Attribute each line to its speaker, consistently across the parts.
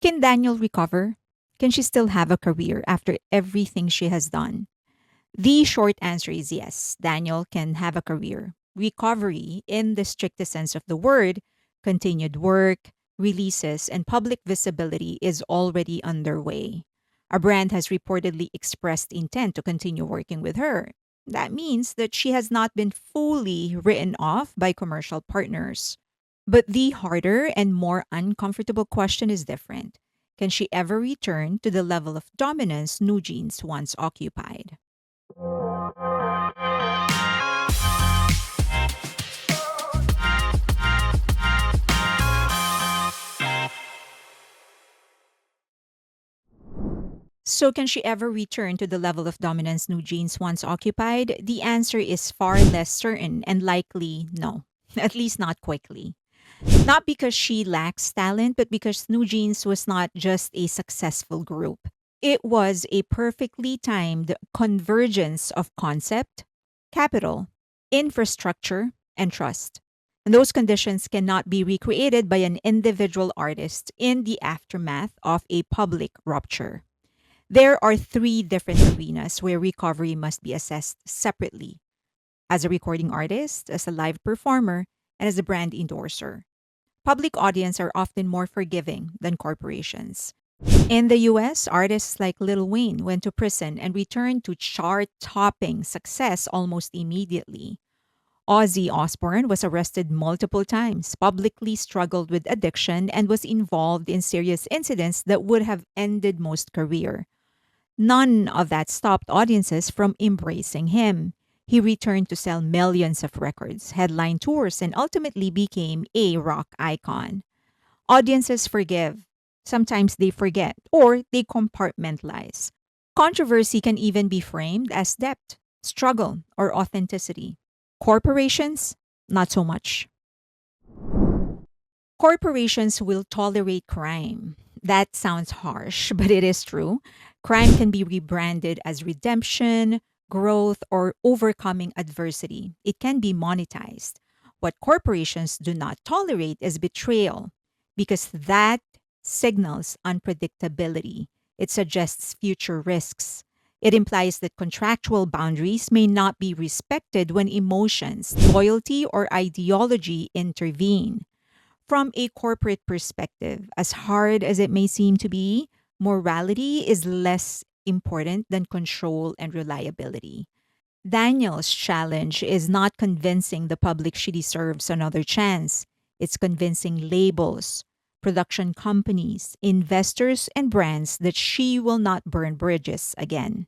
Speaker 1: Can Daniel recover? Can she still have a career after everything she has done? The short answer is yes, Daniel can have a career. Recovery, in the strictest sense of the word, continued work, releases, and public visibility is already underway. A brand has reportedly expressed intent to continue working with her. That means that she has not been fully written off by commercial partners. But the harder and more uncomfortable question is different. Can she ever return to the level of dominance New Jeans once occupied? So, can she ever return to the level of dominance New Jeans once occupied? The answer is far less certain and likely no, at least not quickly. Not because she lacks talent, but because New Jeans was not just a successful group. It was a perfectly timed convergence of concept, capital, infrastructure, and trust. And those conditions cannot be recreated by an individual artist in the aftermath of a public rupture. There are three different arenas where recovery must be assessed separately: as a recording artist, as a live performer, and as a brand endorser. Public audience are often more forgiving than corporations. In the US, artists like Lil Wayne went to prison and returned to chart topping success almost immediately. Ozzy Osbourne was arrested multiple times, publicly struggled with addiction, and was involved in serious incidents that would have ended most career. None of that stopped audiences from embracing him. He returned to sell millions of records, headline tours, and ultimately became a rock icon. Audiences forgive. Sometimes they forget or they compartmentalize. Controversy can even be framed as depth, struggle, or authenticity. Corporations, not so much. Corporations will tolerate crime. That sounds harsh, but it is true. Crime can be rebranded as redemption, growth, or overcoming adversity. It can be monetized. What corporations do not tolerate is betrayal, because that signals unpredictability. It suggests future risks. It implies that contractual boundaries may not be respected when emotions, loyalty, or ideology intervene. From a corporate perspective, as hard as it may seem to be, morality is less important than control and reliability. Daniel's challenge is not convincing the public she deserves another chance. It's convincing labels, production companies, investors, and brands that she will not burn bridges again.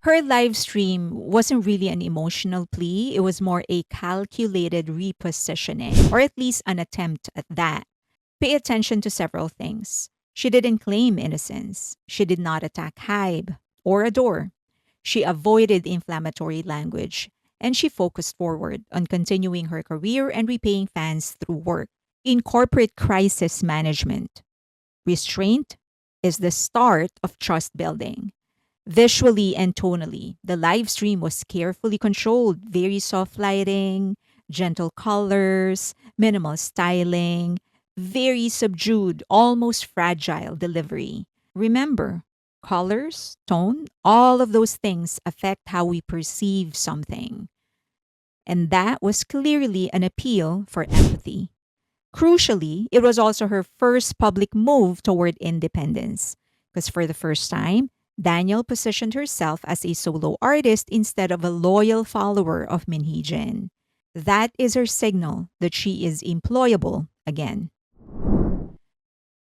Speaker 1: Her live stream wasn't really an emotional plea, it was more a calculated repositioning, or at least an attempt at that. Pay attention to several things. She didn't claim innocence. She did not attack Hybe or adore. She avoided inflammatory language, and she focused forward on continuing her career and repaying fans through work. In corporate crisis management, restraint is the start of trust building. Visually and tonally, the live stream was carefully controlled, very soft lighting, gentle colors, minimal styling, very subdued, almost fragile delivery. Remember, colors, tone, all of those things affect how we perceive something. And that was clearly an appeal for empathy. Crucially, it was also her first public move toward independence, because for the first time, Daniel positioned herself as a solo artist instead of a loyal follower of Minhee Jin. That is her signal that she is employable again.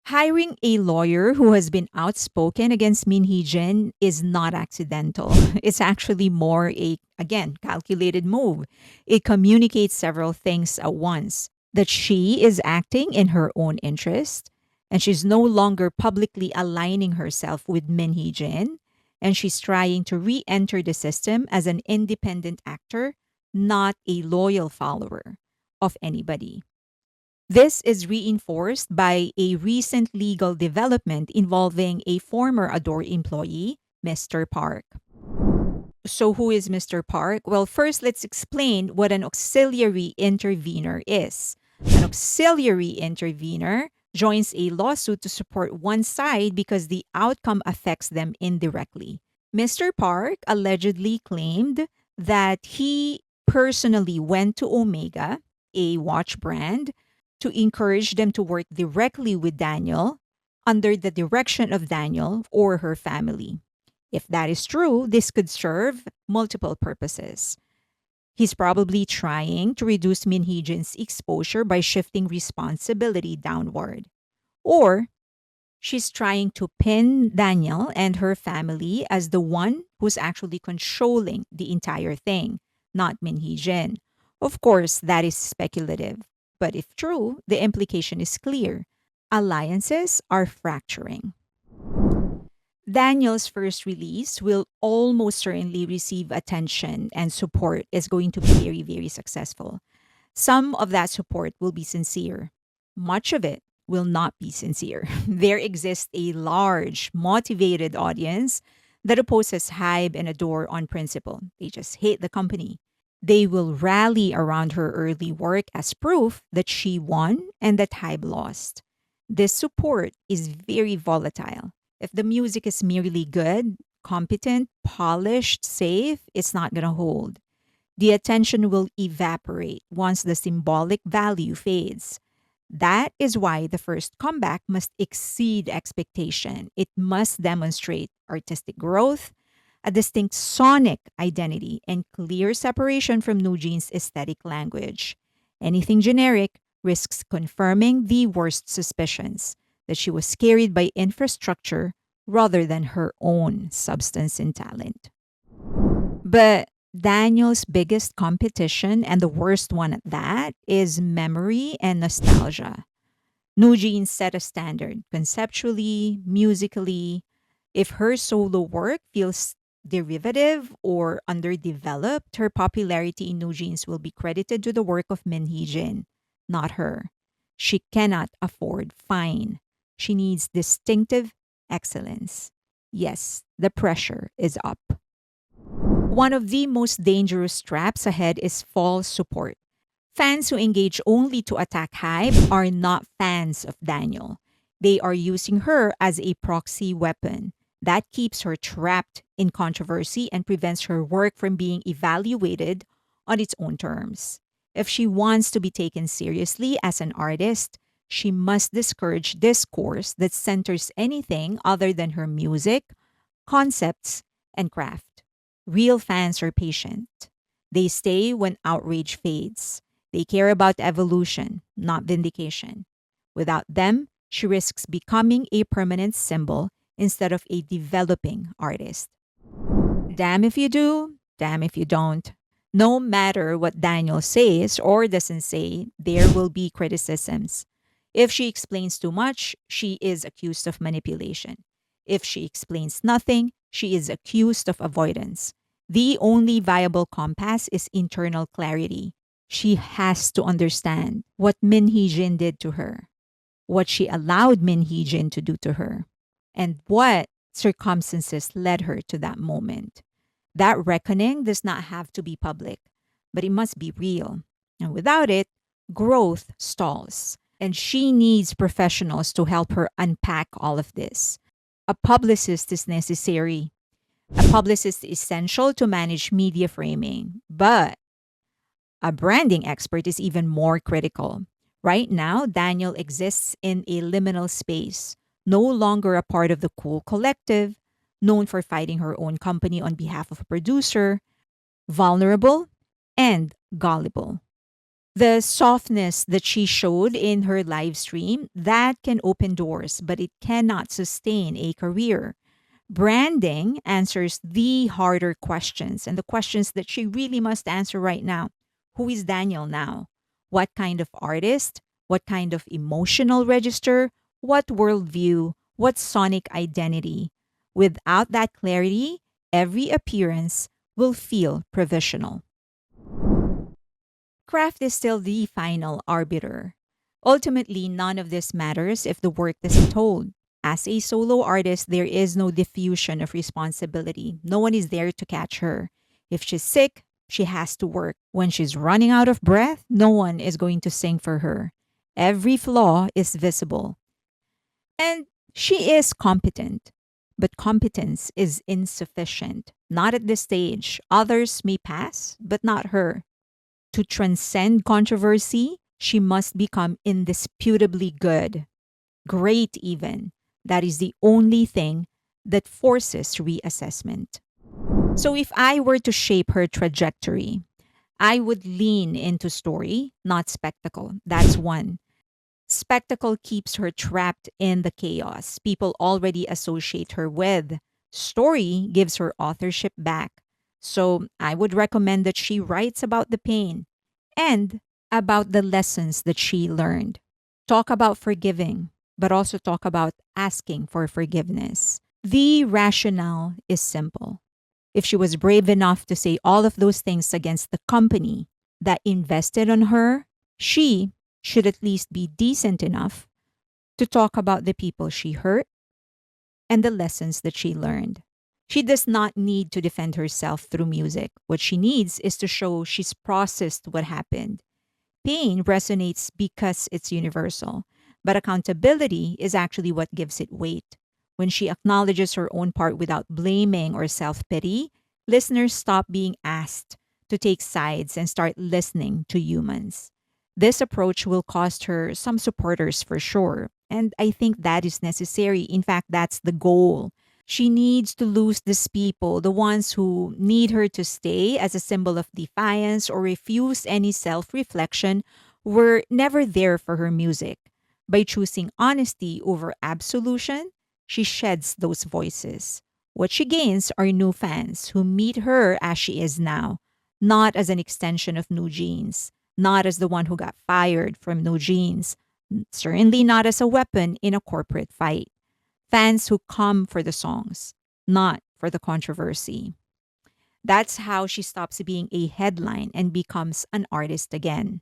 Speaker 1: Hiring a lawyer who has been outspoken against Min Hee Jin is not accidental. It's actually more a, again, calculated move. It communicates several things at once: that she is acting in her own interest, and she's no longer publicly aligning herself with Min Hee Jin, and she's trying to re enter the system as an independent actor, not a loyal follower of anybody. This is reinforced by a recent legal development involving a former Adore employee, Mr. Park. So, who is Mr. Park? Well, first, let's explain what an auxiliary intervener is. An auxiliary intervener, joins a lawsuit to support one side because the outcome affects them indirectly. Mr. Park allegedly claimed that he personally went to Omega, a watch brand, to encourage them to work directly with Daniel under the direction of Daniel or her family. If that is true, this could serve multiple purposes. He's probably trying to reduce Min Hee-jin's exposure by shifting responsibility downward. Or she's trying to pin Danielle and her family as the one who's actually controlling the entire thing, not Min Hee-jin. Of course, that is speculative. But if true, the implication is clear. Alliances are fracturing. Daniel's first release will almost certainly receive attention and support is going to be very, very successful. Some of that support will be sincere. Much of it will not be sincere. There exists a large, motivated audience that opposes Hybe and Adore on principle. They just hate the company. They will rally around her early work as proof that she won and that Hybe lost. This support is very volatile. If the music is merely good, competent, polished, safe, it's not going to hold. The attention will evaporate once the symbolic value fades. That is why the first comeback must exceed expectation. It must demonstrate artistic growth, a distinct sonic identity, and clear separation from New Jeans' aesthetic language. Anything generic risks confirming the worst suspicions that she was carried by infrastructure rather than her own substance and talent. But Daniel's biggest competition, and the worst one at that, is memory and nostalgia. New Jeans set a standard conceptually, musically. If her solo work feels derivative or underdeveloped, her popularity in New Jeans will be credited to the work of Min Hee Jin, not her. She cannot afford fine. She needs distinctive excellence. Yes, the pressure is up. One of the most dangerous traps ahead is false support. Fans who engage only to attack Hype are not fans of Daniel. They are using her as a proxy weapon. That keeps her trapped in controversy and prevents her work from being evaluated on its own terms. If she wants to be taken seriously as an artist, she must discourage discourse that centers anything other than her music, concepts, and craft. Real fans are patient. They stay when outrage fades. They care about evolution, not vindication. Without them, she risks becoming a permanent symbol instead of a developing artist. Damn if you do, damn if you don't. No matter what Daniel says or doesn't say, there will be criticisms. If she explains too much, she is accused of manipulation. If she explains nothing, she is accused of avoidance. The only viable compass is internal clarity. She has to understand what Min Hee Jin did to her, what she allowed Min Hee Jin to do to her, and what circumstances led her to that moment. That reckoning does not have to be public, but it must be real. And without it, growth stalls. And she needs professionals to help her unpack all of this. A publicist is necessary. A publicist is essential to manage media framing, but a branding expert is even more critical. Right now, Daniel exists in a liminal space, no longer a part of the cool collective, known for fighting her own company on behalf of a producer, vulnerable and gullible. The softness that she showed in her live stream, that can open doors, but it cannot sustain a career. Branding answers the harder questions and the questions that she really must answer right now. Who is Daniel now? What kind of artist? What kind of emotional register? What worldview? What sonic identity? Without that clarity, every appearance will feel provisional. Craft is still the final arbiter. Ultimately, none of this matters if the work doesn't hold. As a solo artist, there is no diffusion of responsibility. No one is there to catch her. If she's sick, she has to work. When she's running out of breath, no one is going to sing for her. Every flaw is visible. And she is competent, but competence is insufficient. Not at this stage. Others may pass, but not her. To transcend controversy, she must become indisputably good, great even. That is the only thing that forces reassessment. So if I were to shape her trajectory, I would lean into story, not spectacle. That's one. Spectacle keeps her trapped in the chaos people already associate her with. Story gives her authorship back. So I would recommend that she writes about the pain and about the lessons that she learned. Talk about forgiving, but also talk about asking for forgiveness. The rationale is simple. If she was brave enough to say all of those things against the company that invested on her, she should at least be decent enough to talk about the people she hurt and the lessons that she learned. She does not need to defend herself through music. What she needs is to show she's processed what happened. Pain resonates because it's universal, but accountability is actually what gives it weight. When she acknowledges her own part without blaming or self pity, listeners stop being asked to take sides and start listening to humans. This approach will cost her some supporters for sure, and I think that is necessary. In fact, that's the goal. She needs to lose these people, the ones who need her to stay as a symbol of defiance or refuse any self reflection, were never there for her music. By choosing honesty over absolution, she sheds those voices. What she gains are new fans who meet her as she is now, not as an extension of New Jeans, not as the one who got fired from New Jeans, certainly not as a weapon in a corporate fight. Fans who come for the songs, not for the controversy. That's how she stops being a headline and becomes an artist again.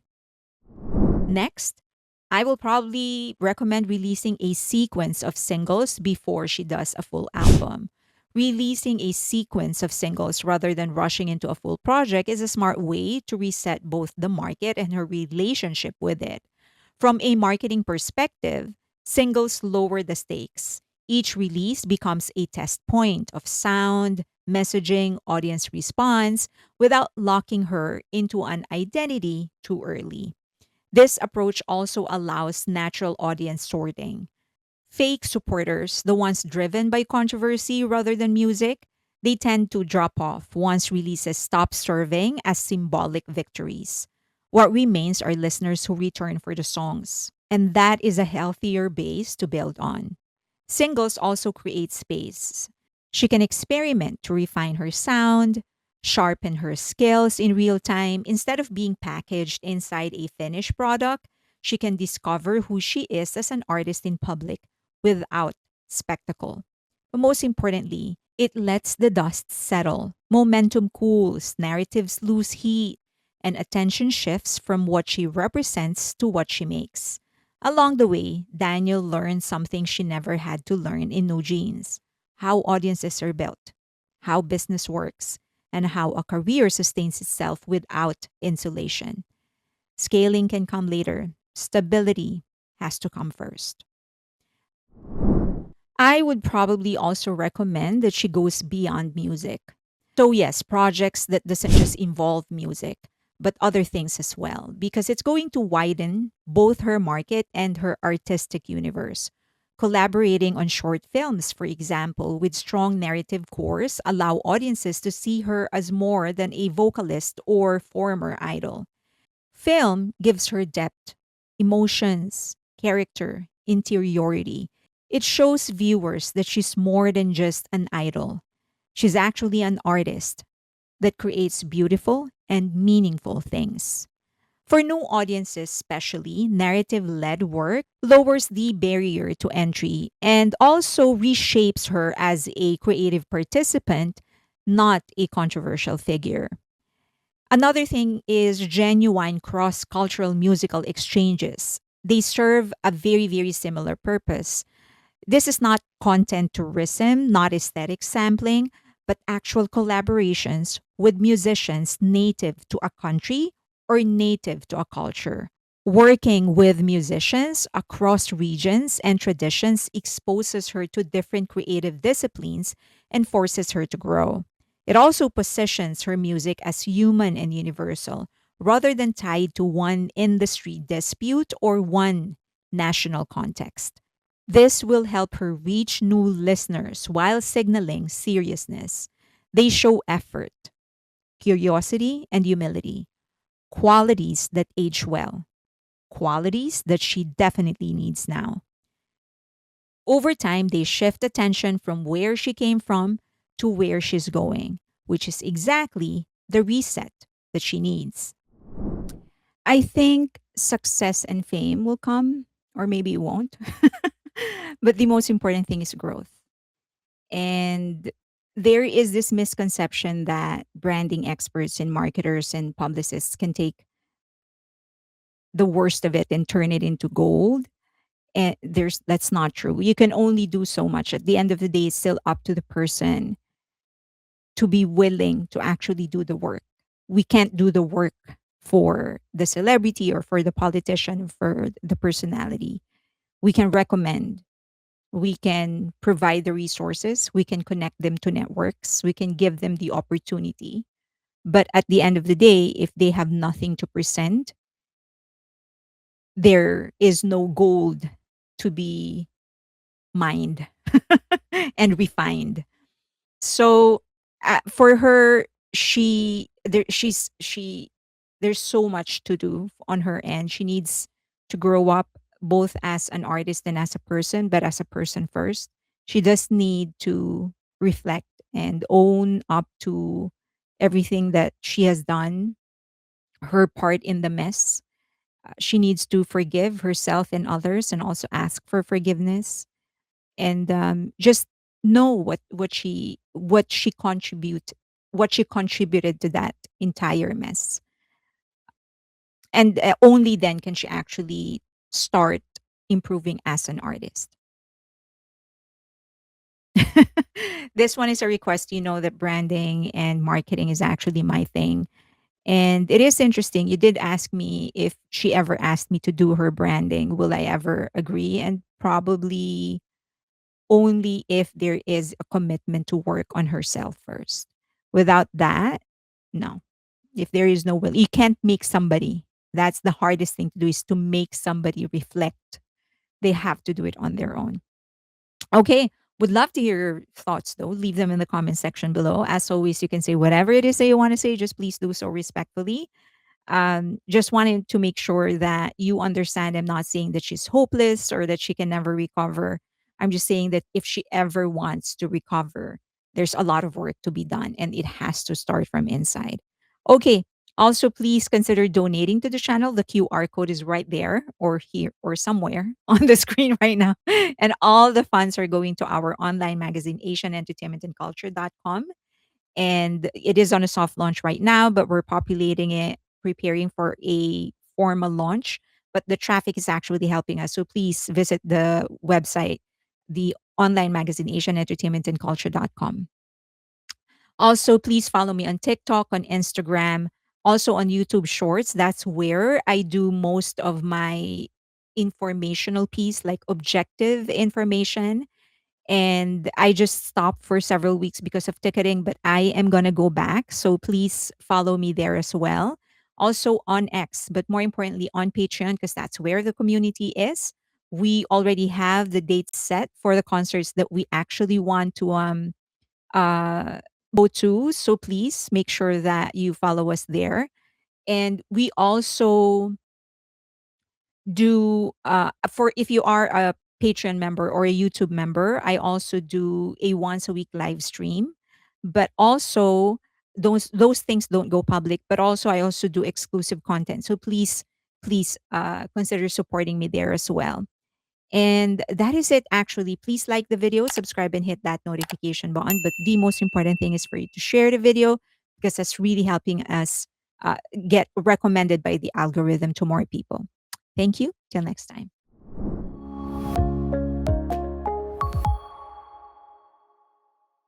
Speaker 1: Next, I will probably recommend releasing a sequence of singles before she does a full album. Releasing a sequence of singles rather than rushing into a full project is a smart way to reset both the market and her relationship with it. From a marketing perspective, singles lower the stakes. Each release becomes a test point of sound, messaging, audience response without locking her into an identity too early. This approach also allows natural audience sorting. Fake supporters, the ones driven by controversy rather than music, they tend to drop off once releases stop serving as symbolic victories. What remains are listeners who return for the songs, and that is a healthier base to build on. Singles also create space. She can experiment to refine her sound, sharpen her skills in real time. Instead of being packaged inside a finished product, she can discover who she is as an artist in public without spectacle. But most importantly, it lets the dust settle. Momentum cools, narratives lose heat, and attention shifts from what she represents to what she makes. Along the way, Daniel learned something she never had to learn in No Jeans: how audiences are built, how business works, and how a career sustains itself without insulation. Scaling can come later, stability has to come first. I would probably also recommend that she goes beyond music. So yes, projects that doesn't just involve music, but other things as well, because it's going to widen both her market and her artistic universe. Collaborating on short films, for example, with strong narrative cores, allow audiences to see her as more than a vocalist or former idol. Film gives her depth, emotions, character, interiority. It shows viewers that she's more than just an idol. She's actually an artist that creates beautiful and meaningful things. For new audiences, especially, narrative led work lowers the barrier to entry and also reshapes her as a creative participant, not a controversial figure. Another thing is genuine cross cultural musical exchanges. They serve a very, very similar purpose. This is not content tourism, not aesthetic sampling, but actual collaborations with musicians native to a country or native to a culture. Working with musicians across regions and traditions exposes her to different creative disciplines and forces her to grow. It also positions her music as human and universal, rather than tied to one industry dispute or one national context. This will help her reach new listeners while signaling seriousness. They show effort, curiosity, and humility, qualities that age well, qualities that she definitely needs now. Over time, they shift attention from where she came from to where she's going, which is exactly the reset that she needs. I think success and fame will come, or maybe it won't. But the most important thing is growth. And there is this misconception that branding experts and marketers and publicists can take the worst of it and turn it into gold. And there's that's not true. You can only do so much. At the end of the day, it's still up to the person to be willing to actually do the work. We can't do the work for the celebrity or for the politician or for the personality. We can recommend, we can provide the resources, we can connect them to networks, we can give them the opportunity. But at the end of the day, if they have nothing to present, there is no gold to be mined and refined. So for her, she there's so much to do on her end. She needs to grow up both as an artist and as a person, but as a person first. She does need to reflect and own up to everything that she has done, her part in the mess. She needs to forgive herself and others and also ask for forgiveness, and just know what she contributed to that entire mess, and only then can she actually start improving as an artist. This one is a request. You know that branding and marketing is actually my thing, and it is interesting. You did ask me if she ever asked me to do her branding, will I ever agree? And probably only if there is a commitment to work on herself first. Without that, no. If there is no will, you can't make somebody. That's the hardest thing to do, is to make somebody reflect. They have to do it on their own. Okay. Would love to hear your thoughts though. Leave them in the comment section below. As always, you can say whatever it is that you want to say. Just please do so respectfully. Just wanting to make sure that you understand, I'm not saying that she's hopeless or that she can never recover. I'm just saying that if she ever wants to recover, there's a lot of work to be done and it has to start from inside. Okay. Also, please consider donating to the channel. The QR code is right there or here or somewhere on the screen right now. And all the funds are going to our online magazine, asianentertainmentandculture.com, and it is on a soft launch right now, but we're populating it, preparing for a formal launch. But the traffic is actually helping us. So please visit the website, the online magazine, asianentertainmentandculture.com. Also, please follow me on TikTok, on Instagram, also on YouTube Shorts. That's where I do most of my informational piece, like objective information, and I just stopped for several weeks because of ticketing, but I am going to go back. So please follow me there as well. Also on X, but more importantly on Patreon, because that's where the community is. We already have the dates set for the concerts that we actually want to uh go to. So please make sure that you follow us there. And we also do for if you are a Patreon member or a YouTube member, I also do a once a week live stream. But also those things don't go public, but also I also do exclusive content. So please consider supporting me there as well. And that is it actually. Please like the video, subscribe and hit that notification button. But the most important thing is for you to share the video because that's really helping us uh, get recommended by the algorithm to more people. Thank you. Till next time.